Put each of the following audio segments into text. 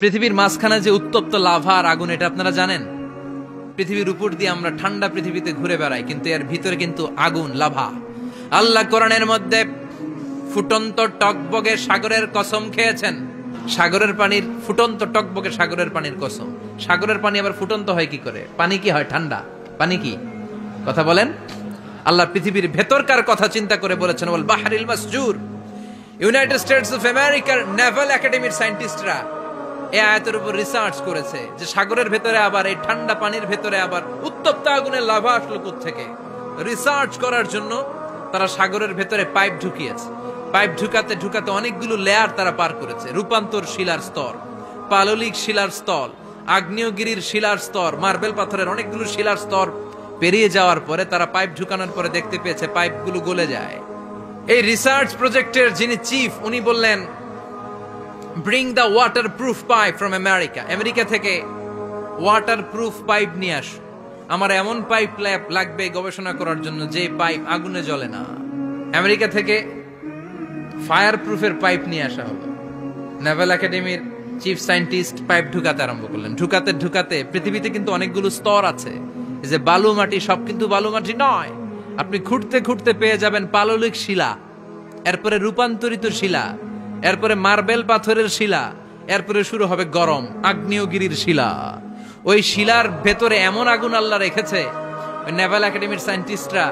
পৃথিবীর মাঝখানে যে উত্তপ্ত লাভা আর আগুন, এটা আপনারা জানেন? পৃথিবীর উপর দিয়ে আমরা ঠান্ডা পৃথিবীতে ঘুরে বেড়াই, কিন্তু এর ভিতরে কিন্তু আগুন, লাভা। আল্লাহ কোরআনের মধ্যে ফুটন্ত টকবগে সাগরের কসম খেয়েছেন। সাগরের পানির ফুটন্ত টকবগে সাগরের পানির কসম। সাগরের পানি আবার ফুটন্ত হয় কি করে? পানি কি হয়? ঠান্ডা। পানি কি? কথা বলেন। আল্লাহ পৃথিবীর ভেতরকার কথা চিন্তা করে বলেছেন, ওয়াল বাহরিল মাসজুর। ইউনাইটেড স্টেটস অফ আমেরিকার নেভাল একাডেমির সায়েন্টিস্টরা এই আয়াতের উপর রিসার্চ করেছে যে সাগরের ভেতরে আবার এই ঠান্ডা পানির ভেতরে আবার উত্তপ্ত আগুনের লাভা আসলো কোত্থেকে। রিসার্চ করার জন্য তারা সাগরের ভেতরে পাইপ ঢুকিয়েছে। পাইপ ঢুকাতে ঢুকাতে অনেকগুলো লেয়ার তারা পার করেছে। রূপান্তর শিলার স্তর, পাললিক শিলার স্তর, আগ্নেয়গিরির শিলার স্তর, মার্বেল পাথরের অনেকগুলো শিলার স্তর পেরিয়ে যাওয়ার পরে তারা পাইপ ঢুকানোর পরে দেখতে পেয়েছে পাইপগুলো গলে যায়। এই রিসার্চ প্রজেক্টের যিনি চিফ, উনি বললেন, bring the water proof pipe from America. America থেকে ওয়াটার প্রুফ পাইপ নিয়ে আস। আমার এমন পাইপ লাগবে গবেষণা করার জন্য যে পাইপ আগুনে জ্বলে না। আমেরিকা থেকে ফায়ার প্রুফের পাইপ নিয়ে আসা হলো। নেভাল একাডেমির চিফ সায়েন্টিস্ট পাইপ ঢুকাতে আরম্ভ করলেন। ঢুকাতে ঢুকাতে পৃথিবীতে কিন্তু অনেকগুলো স্তর আছে। এই যে বালু মাটি, সব কিন্তু বালু মাটি নয়। আপনি খুঁড়তে খুঁড়তে পেয়ে যাবেন পাললিক শিলা, এরপরে রূপান্তরিত শিলা, এরপরে মার্বেল পাথরের শিলা, এরপরে শুরু হবে গরম আগ্নেয়গিরির শিলা। ওই শিলার ভেতরে এমন আগুন আল্লাহ রেখেছে, ওই নেভাল একাডেমির সায়েন্টিস্টরা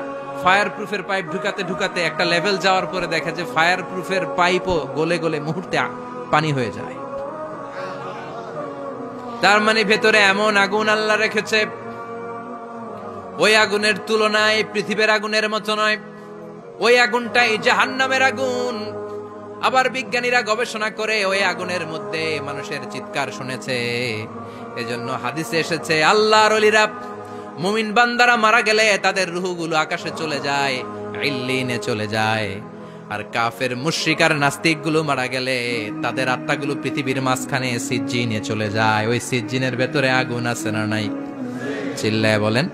ফায়ার প্রুফের পাইপ ঢুকাতে ঢুকাতে একটা লেভেল যাওয়ার পরে দেখে যে ফায়ার প্রুফের পাইপও গলে গলে মুহূর্তে পানি হয়ে যায়। তার মানে ভেতরে এমন আগুন আল্লাহ রেখেছে, ওই আগুনের তুলনায় পৃথিবীর আগুনের মতো নয়। ওই আগুনটাই জাহান্নামের আগুন। আবার বিজ্ঞানীরা গবেষণা করে ওই আগুনের মধ্যে মানুষের চিৎকার শুনেছে। এজন্য হাদিসে এসেছে, আল্লাহর ওলিরা, মুমিন বান্দারা মারা গেলে তাদের রূহগুলো আকাশে চলে যায়, ইল্লিনে চলে যায়। আর কাফের মুশরিক আর নাস্তিক গুলো মারা গেলে তাদের আত্মাগুলো পৃথিবীর মাঝখানে সিজ্জিনে চলে যায়। ওই সিজ্জিনের ভেতরে আগুন আছে না নাই? চিল্লায় বলেন।